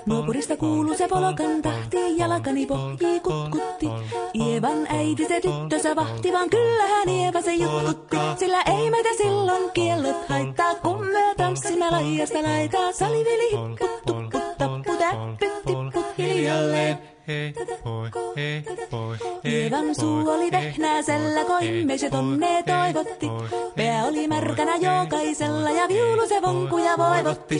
Nuopurista kuuluu se polokan tahti, jalkani pohjii kutkutti. Ievan äiti se tyttönsä vahti, vaan kyllähän Ieva se jutkutti. Sillä ei meitä silloin kiellot haittaa, kun me tanssimme laijasta laitaa. Salivili hipput, tupput, tapput, äppyt, tipput hiljalleen. Hei poi, Ievan suu oli vehnäisellä, koimme se tonne toivotti. Pää oli märkänä jokaisella ja viulu se vonkuja voivotti.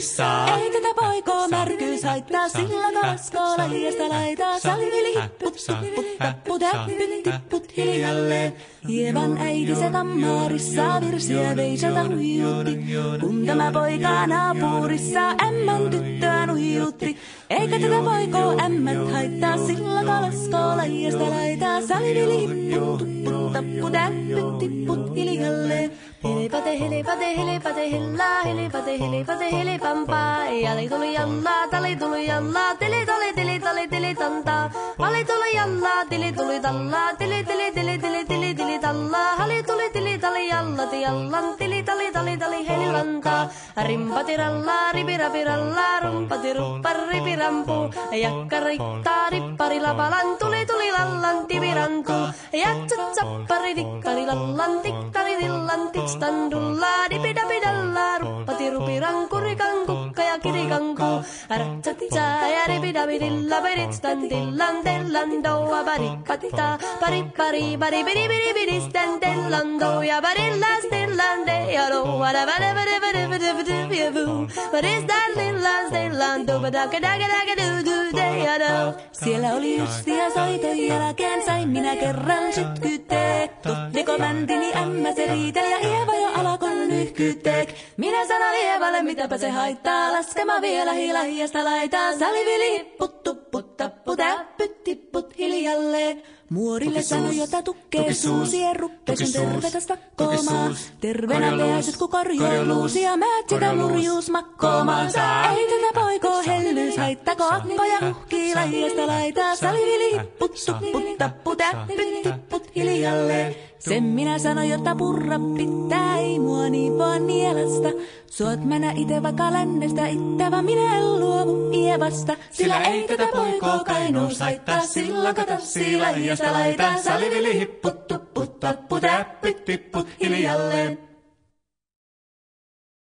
Ei tätä poikoo märkyys haittaa, sillä kalaskoo laijasta laitaa. Salivili hipput, tupput, tapput, äppyt, tipput hiljalleen. Ievan äiti se kammarissa virsiä veiseltä huijutti. Kun tämä poika naapurissa ämmän tyttöä nuijutti. Eikä tätä poikoo ämmät haittaa, sillä kalaskoo laijasta laitaa. Salivili hipput, tupput, tapput, äppyt, tipput hiljalleen. Helepate, helepate, helepate, hellaa, helepate, helepate, helepampaa. Ali tuli jallaa, tali tuli jallaa, tili tali, tili tali, tili tantaa. Ali tuli jallaa, tili tuli tallaa, tili tili, tili tili, tili tili tallaa. Ali tuli tili tali jallati jallan, tili tali tali tali helilantaa. Rimpati rallaa, ripirapi rallaa, rumpati ruppar, ripirampu. Jakka riittaa, rippari lapalan, tuli tuli lallan, tivirantu. Jatsat sappari, tikkari lallan, tikkari dillan, standulla dipidapidalla ruppati rupiranku rikanku ja kirikanku aratsatsa ja dipidapidilla pedistandillan dellando barikatita paripari baribiribiribiri standellando ja barilla stillande ja lo wada wada wada wada wada wada vievu baristandillan stellando badakadakadakadudu deyado. Siellä oli justia soiton jälkeen sain minä kerran sytkyteek. Tottiko mäntini ämmä se riiteli ja Ieva jo alakon nyhkyteek. Minä sanon Ievalle mitäpä se haittaa, laskema vielä hilahiasta laitaa. Salivili hipput, tupput, tapput, äppyt, tipput hiljalleen. Muorille sanoi jota tukkee suusien ruppeisen tervetäs takkoomaan. Terveenä pääset ku korjoiluusi ja määt sitä murjuus makkoomaan. Ei tätä poikoo hellyys haittako akkoja huhkii lajiasta laitaa. Salivili hipput, tupput, tapput, äppyt, tipput hiljalleen. Sen minä sanoin, jotta purra pitää, ei mua niin vaan nielasta. Suot mennä ite vaikka lännestä ittävä, minä en luovu Ievasta. Sillä ei tätä poikoo kainous haittaa, silloin kato laijasta laitaa. Salivili hipput, tupput, tapput, äppyt, tipput hiljalleen.